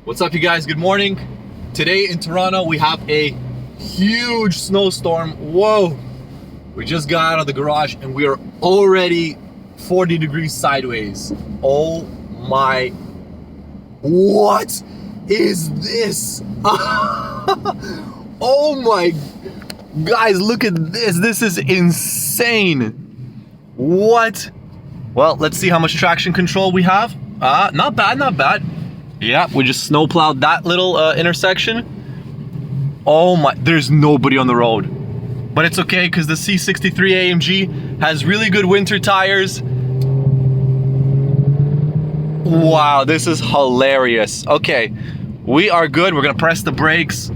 What's up, you guys? Good morning. Today in Toronto we have a huge snowstorm. Whoa! We just got out of the garage and we are already 40 degrees sideways. Oh my... What is this? Oh my... Guys, look at this. This is insane. What? Well, let's see how much traction control we have. Not bad, not bad. Yeah, we just snowplowed that little intersection. Oh my, there's nobody on the road. But it's okay because the C63 AMG has really good winter tires. Wow, this is hilarious. Okay, we are good. We're gonna press the brakes.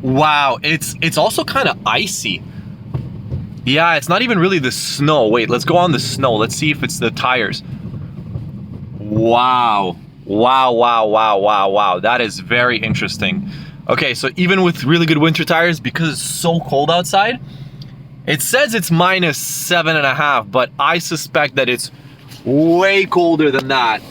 Wow, it's also kind of icy. Yeah, it's not even really the snow. Wait, let's go on the snow. Let's see if it's the tires. Wow. Wow, wow, wow, wow, wow. That is very interesting. Okay, so even with really good winter tires, because it's so cold outside, it says it's minus 7.5, but I suspect that it's way colder than that.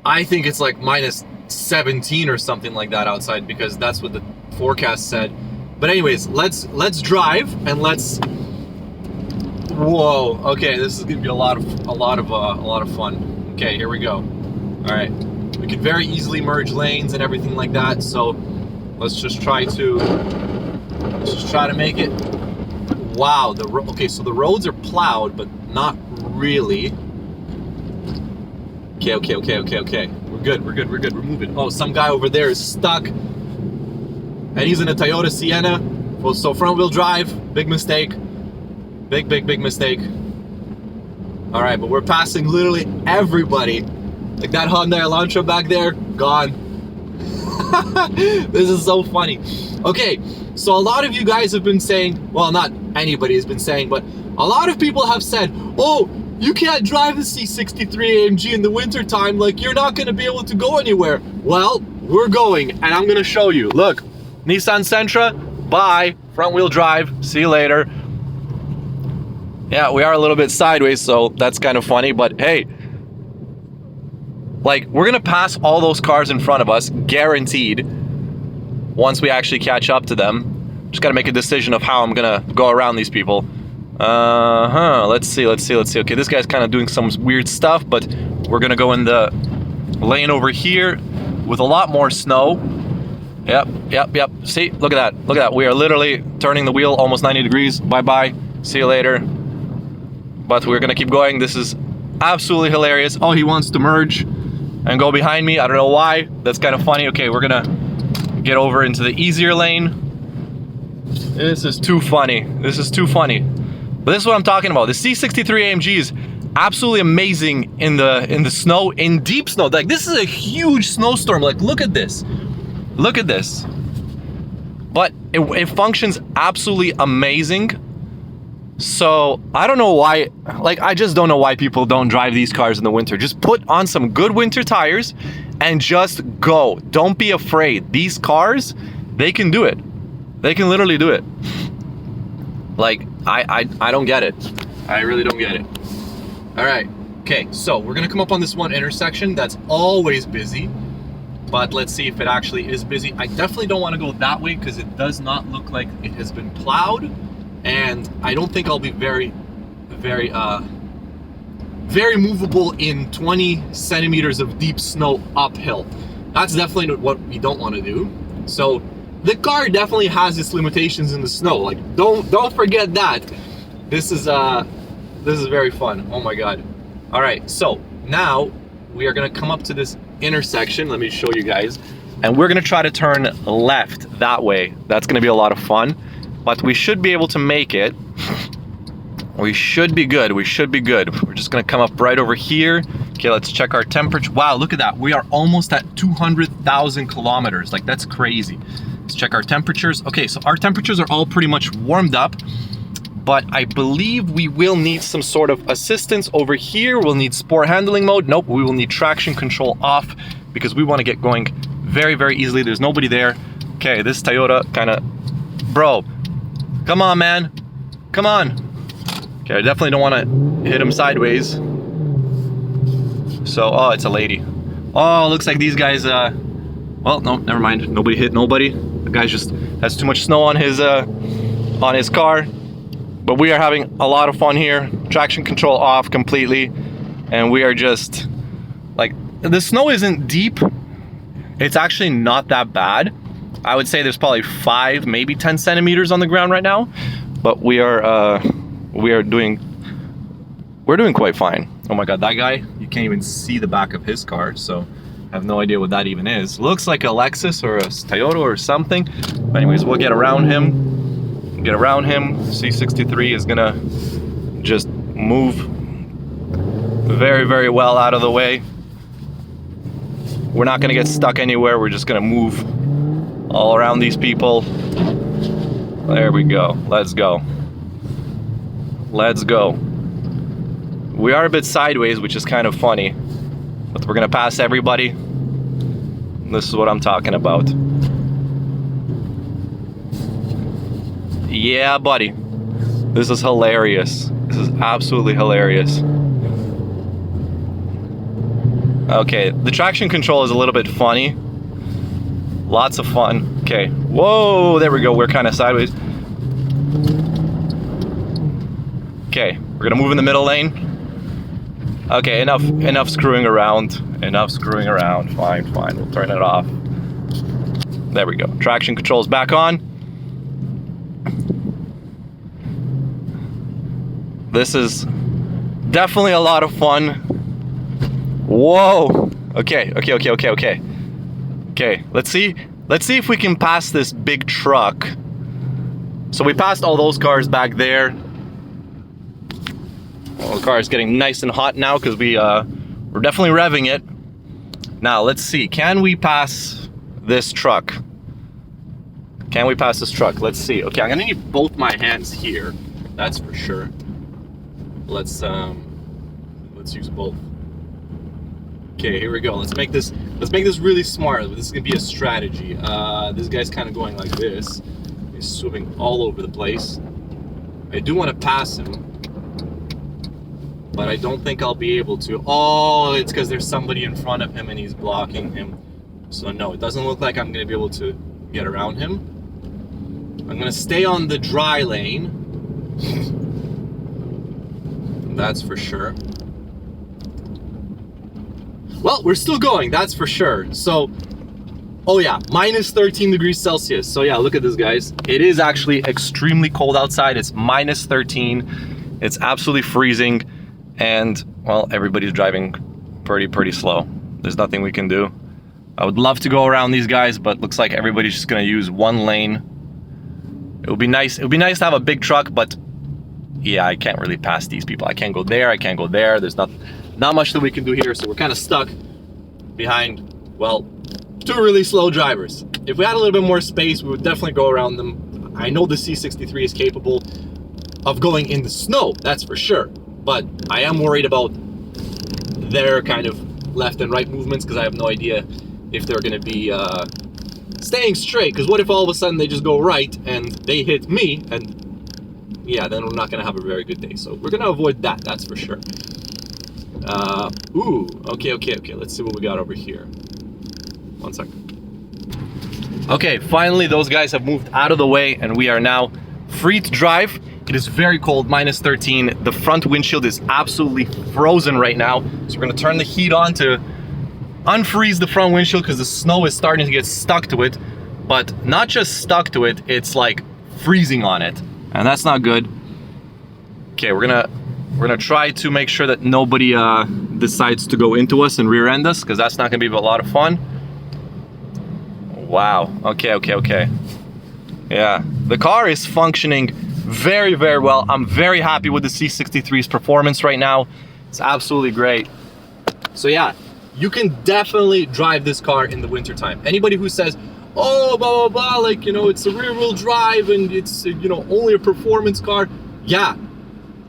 I think it's like minus 17 or something like that outside, because that's what the forecast said. But anyways, let's drive and let's... Whoa, okay, this is gonna be a lot of fun. Okay, here we go. All right, we could very easily merge lanes and everything like that, so let's just try to make it. Wow, okay, so the roads are plowed, but not really. Okay. We're good. We're moving. Oh, some guy over there is stuck, and he's in a Toyota Sienna. Well, so front wheel drive, big mistake. Big mistake. All right, but we're passing literally everybody. Like that Hyundai Elantra back there, gone. This is so funny. Okay, so a lot of you guys have been saying, well, not anybody has been saying, but a lot of people have said, oh, you can't drive the C63 AMG in the winter time, like you're not gonna be able to go anywhere. Well, we're going, and I'm gonna show you. Look, Nissan Sentra, bye, front wheel drive, see you later. Yeah, we are a little bit sideways, so that's kind of funny, but hey, like, we're gonna pass all those cars in front of us, guaranteed, once we actually catch up to them. Just gotta make a decision of how I'm gonna go around these people. Let's see. Okay, this guy's kind of doing some weird stuff, but we're gonna go in the lane over here with a lot more snow. Yep. See, look at that. We are literally turning the wheel almost 90 degrees. Bye-bye. See you later. But we're gonna keep going. This is absolutely hilarious. Oh, he wants to merge and go behind me. I don't know why. That's kind of funny. Okay, we're gonna get over into the easier lane. This is too funny. But this is what I'm talking about. The C63 AMG is absolutely amazing in the snow, in deep snow. Like, this is a huge snowstorm. Like, look at this. But it functions absolutely amazing. So I don't know why, like, I just don't know why people don't drive these cars in the winter. Just put on some good winter tires and just go. Don't be afraid. These cars, they can do it. They can literally do it. Like, I don't get it. I really don't get it. All right. Okay, so we're gonna come up on this one intersection that's always busy, but let's see if it actually is busy. I definitely don't want to go that way because it does not look like it has been plowed. And I don't think I'll be very movable in 20 centimeters of deep snow uphill. That's definitely what we don't want to do. So the car definitely has its limitations in the snow. Like, don't forget that. This is very fun. Oh my god. All right, so now we are gonna come up to this intersection. Let me show you guys. And we're gonna try to turn left that way. That's gonna be a lot of fun. But we should be able to make it. We should be good. We're just gonna come up right over here. Okay, let's check our temperature. Wow, look at that. We are almost at 200,000 kilometers. Like, that's crazy. Let's check our temperatures. Okay, so our temperatures are all pretty much warmed up, but I believe we will need some sort of assistance over here. We'll need sport handling mode. Nope, we will need traction control off because we want to get going very easily. There's nobody there. Okay, this Toyota kind of, bro, come on, man. Come on. Okay, I definitely don't want to hit him sideways. So, oh, it's a lady. Oh, looks like these guys, well, no, never mind. Nobody hit nobody. The guy just has too much snow on his car. But we are having a lot of fun here. Traction control off completely. And we are just, like, the snow isn't deep. It's actually not that bad. I would say there's probably 5, maybe 10 centimeters on the ground right now. But we're doing quite fine. Oh my God, that guy, you can't even see the back of his car, so I have no idea what that even is. Looks like a Lexus or a Toyota or something. But anyways, we'll get around him. C63 is gonna just move very, very well out of the way. We're not gonna get stuck anywhere. We're just gonna move all around these people. There we go. Let's go. Let's go. We are a bit sideways, which is kind of funny, but we're gonna pass everybody. This is what I'm talking about. Yeah, buddy. This is hilarious. This is absolutely hilarious. Okay, the traction control is a little bit funny. Lots of fun. Okay, whoa, there we go. We're kind of sideways. Okay, we're gonna move in the middle lane. Okay, enough screwing around. Enough screwing around. Fine, we'll turn it off. There we go. Traction control's back on. This is definitely a lot of fun. Whoa. Okay. Okay, let's see if we can pass this big truck. So we passed all those cars back there. Well, the car is getting nice and hot now because we're definitely revving it. Now let's see, can we pass this truck? Can we pass this truck? Let's see. Okay, I'm gonna need both my hands here. That's for sure. Let's use both. Okay, here we go. Let's make this really smart. This is gonna be a strategy. This guy's kind of going like this. He's swimming all over the place. I do want to pass him, but I don't think I'll be able to. Oh, it's because there's somebody in front of him and he's blocking him. So no, it doesn't look like I'm gonna be able to get around him. I'm gonna stay on the dry lane. That's for sure. Well, we're still going, that's for sure. So, oh yeah, minus 13 degrees Celsius. So yeah, look at this, guys. It is actually extremely cold outside. It's minus 13. It's absolutely freezing. And, well, everybody's driving pretty slow. There's nothing we can do. I would love to go around these guys, but looks like everybody's just gonna use one lane. It would be nice to have a big truck, but yeah, I can't really pass these people. I can't go there, I can't go there. There's not much that we can do here, so we're kind of stuck behind, well, 2 really slow drivers. If we had a little bit more space, we would definitely go around them. I know the C63 is capable of going in the snow, that's for sure, but I am worried about their kind of left and right movements because I have no idea if they're going to be staying straight, because what if all of a sudden they just go right and they hit me, and yeah, then we're not going to have a very good day. So we're going to avoid that, that's for sure. Ooh, okay, let's see what we got over here. 1 second. Okay, finally those guys have moved out of the way and we are now free to drive. It is very cold, minus 13. The front windshield is absolutely frozen right now. So we're gonna turn the heat on to unfreeze the front windshield because the snow is starting to get stuck to it. But not just stuck to it, it's like freezing on it. And that's not good. Okay, we're gonna try to make sure that nobody decides to go into us and rear end us, because that's not gonna be a lot of fun. Wow, okay. Yeah, the car is functioning very well. I'm very happy with the C63's performance right now. It's absolutely great. So yeah, you can definitely drive this car in the wintertime. Anybody who says, oh, blah, blah, blah, like, you know, it's a rear-wheel drive and it's, you know, only a performance car. Yeah,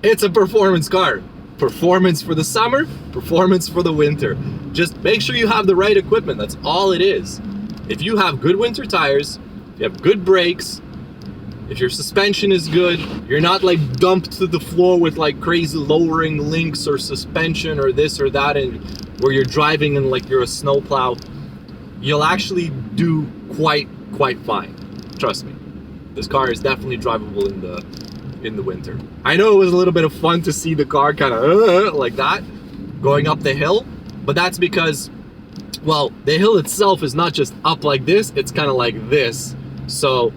it's a performance car. Performance for the summer, performance for the winter. Just make sure you have the right equipment. That's all it is. If you have good winter tires, if you have good brakes, if your suspension is good, you're not like dumped to the floor with like crazy lowering links or suspension or this or that, and where you're driving and like you're a snowplow, you'll actually do quite fine. Trust me. This car is definitely drivable in the winter. I know it was a little bit of fun to see the car kind of like that going up the hill, but that's because, well, the hill itself is not just up like this, it's kind of like this. So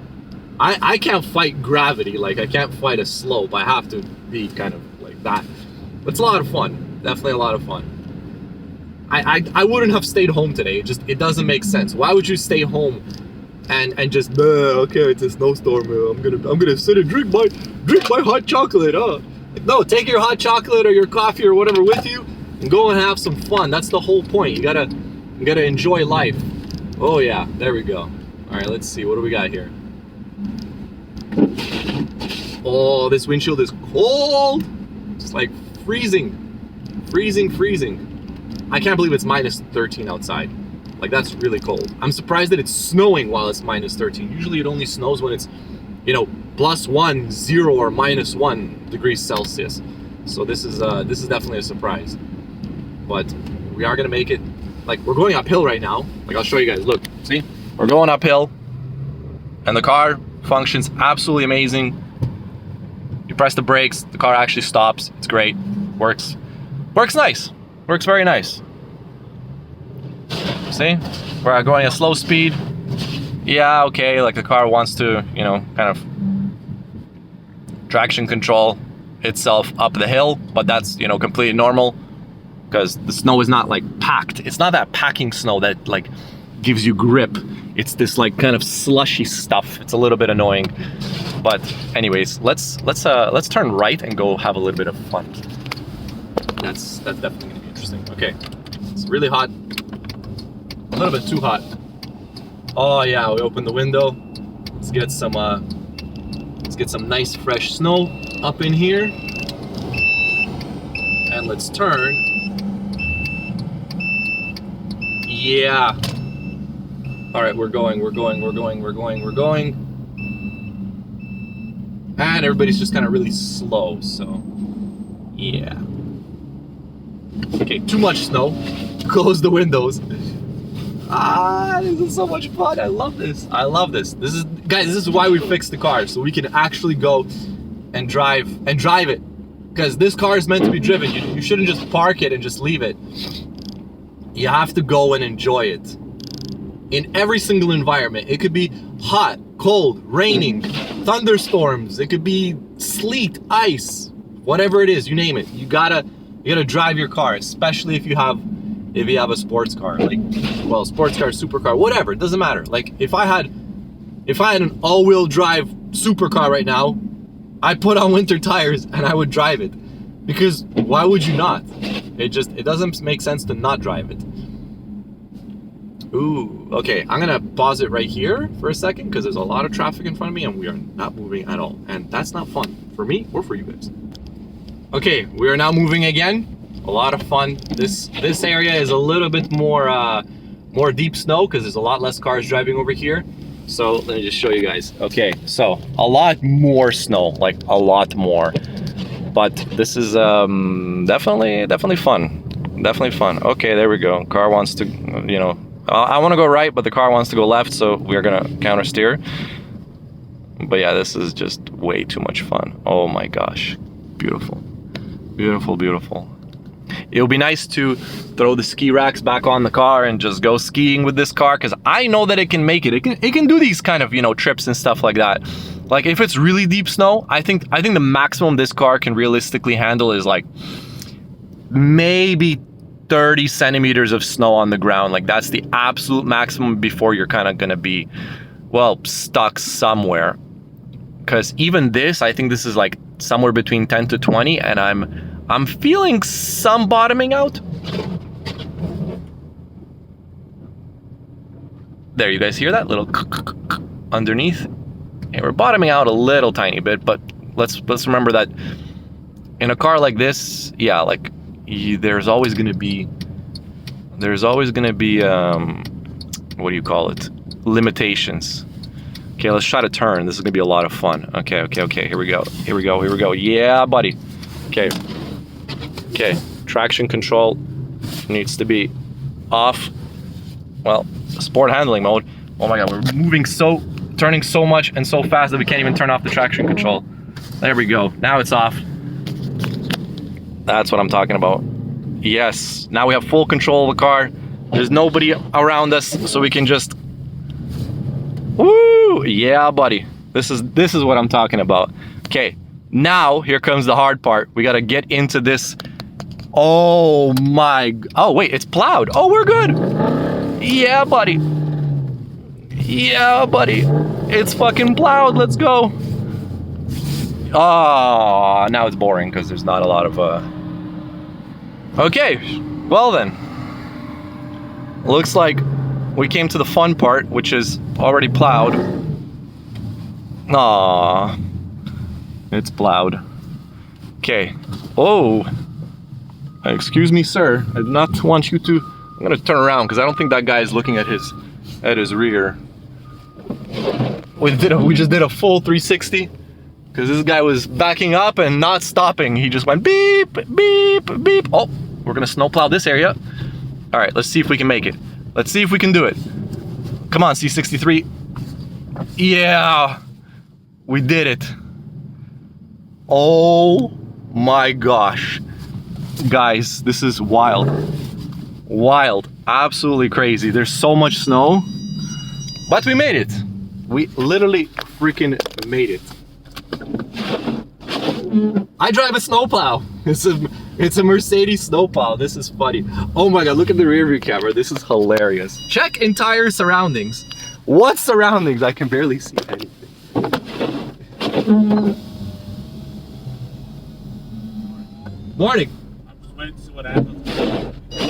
I can't fight gravity, like I can't fight a slope. I have to be kind of like that. It's a lot of fun, definitely a lot of fun. I wouldn't have stayed home today. It doesn't make sense. Why would you stay home and just okay, it's a snowstorm, I'm gonna sit and drink my hot chocolate, No, take your hot chocolate or your coffee or whatever with you and go and have some fun. That's the whole point. You gotta enjoy life. Oh yeah, there we go. All right, let's see, what do we got here? Oh, this windshield is cold. It's like freezing. I can't believe it's minus 13 outside. Like, that's really cold. I'm surprised that it's snowing while it's minus 13. Usually it only snows when it's, you know, +1, 0, or -1 degrees Celsius. So this is definitely a surprise. But we are gonna make it. Like, we're going uphill right now. Like, I'll show you guys. Look, see? We're going uphill, and the car functions absolutely amazing. You press the brakes, the car actually stops. It's great. Works nice. Works very nice. See? We're going at slow speed. Yeah, okay, like the car wants to, you know, kind of traction control itself up the hill, but that's, you know, completely normal because the snow is not like packed. It's not that packing snow that like gives you grip. It's this like kind of slushy stuff. It's a little bit annoying. But anyways, let's turn right and go have a little bit of fun. That's definitely gonna be interesting. Okay, it's really hot. A little bit too hot. Oh yeah, we open the window. Let's get some nice fresh snow up in here. And let's turn. Yeah. All right, we're going. And everybody's just kind of really slow, so yeah. Okay, too much snow. Close the windows. This is so much fun. I love this. Guys, this is why we fixed the car, so we can actually go and drive it. Because this car is meant to be driven. You shouldn't just park it and just leave it. You have to go and enjoy it. In every single environment. It could be hot, cold, raining, thunderstorms. It could be sleet, ice, whatever it is, you name it. You gotta drive your car, especially if you have a sports car, like, well, sports car, supercar, whatever, it doesn't matter. Like, if I had an all-wheel drive supercar right now, I'd put on winter tires and I would drive it. Because why would you not? It doesn't make sense to not drive it. Ooh, okay, I'm gonna pause it right here for a second because there's a lot of traffic in front of me and we are not moving at all. And that's not fun for me or for you guys. Okay, we are now moving again. A lot of fun. This area is a little bit more deep snow because there's a lot less cars driving over here. So let me just show you guys. Okay, so a lot more snow, like a lot more. But this is definitely fun. Definitely fun. Okay, there we go. Car wants to, you know, I want to go right, but the car wants to go left, so we're gonna counter steer. But yeah, this is just way too much fun. Oh my gosh, beautiful, beautiful, beautiful. It would be nice to throw the ski racks back on the car and just go skiing with this car, because I know that it can make it. It can do these kind of, you know, trips and stuff like that. Like if it's really deep snow, I think the maximum this car can realistically handle is like maybe 30 centimeters of snow on the ground. Like that's the absolute maximum before you're kind of gonna be, well, stuck somewhere. Because even this, I think this is like somewhere between 10 to 20, and I'm feeling some bottoming out. There, you guys hear that little underneath? And we're bottoming out a little tiny bit, but let's remember that in a car like this, yeah, like there's always gonna be what do you call it? Limitations. Okay, let's try to turn. This is gonna be a lot of fun. Okay, here we go. Yeah, buddy. Okay, traction control, needs to be off. Well, sport handling mode. Oh my god, we're turning so much and so fast that we can't even turn off the traction control. There we go. Now it's off. That's what I'm talking about. Yes, now we have full control of the car. There's nobody around us, so we can just... Woo! Yeah, buddy. This is what I'm talking about. Okay, now here comes the hard part. We gotta get into this. Oh my... Oh wait, it's plowed. Oh, we're good. Yeah, buddy. Yeah, buddy. It's fucking plowed. Let's go. Oh, now it's boring because there's not a lot of... Okay, well then. Looks like we came to the fun part, which is already plowed. Aww. It's plowed. Okay. Oh. Excuse me, sir. I do not want you to... I'm gonna turn around because I don't think that guy is looking at his rear. We just did a full 360 because this guy was backing up and not stopping. He just went beep, beep, beep. Oh, we're gonna snowplow this area. All right, let's see if we can make it. Let's see if we can do it. Come on, C63. Yeah, we did it. Oh my gosh. Guys, this is wild. Wild, absolutely crazy. There's so much snow, but we made it. We literally freaking made it. I drive a snowplow. It's a Mercedes snowplow. This is funny. Oh my god, look at the rear view camera. This is hilarious. Check entire surroundings. What surroundings? I can barely see anything. Morning. I'm just waiting to see what happens.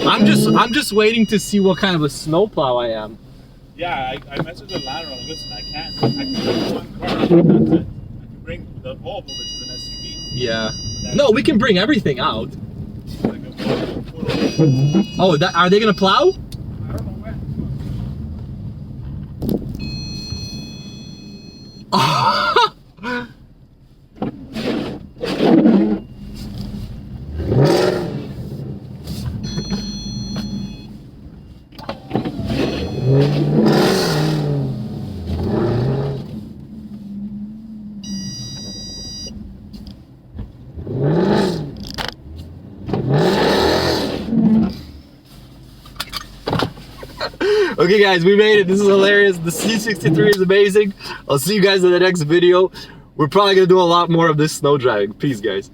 I'm just waiting to see what kind of a snowplow I am. Yeah, I messaged the ladder. Listen, I can bring one car. That's it. I can bring the Volvo, which is an SUV. Yeah. No, we can bring everything out. Like a Oh, are they gonna plow? I don't know where. Okay guys, we made it. This is hilarious. The C63 is amazing. I'll see you guys in the next video. We're probably gonna do a lot more of this snow driving. Peace guys.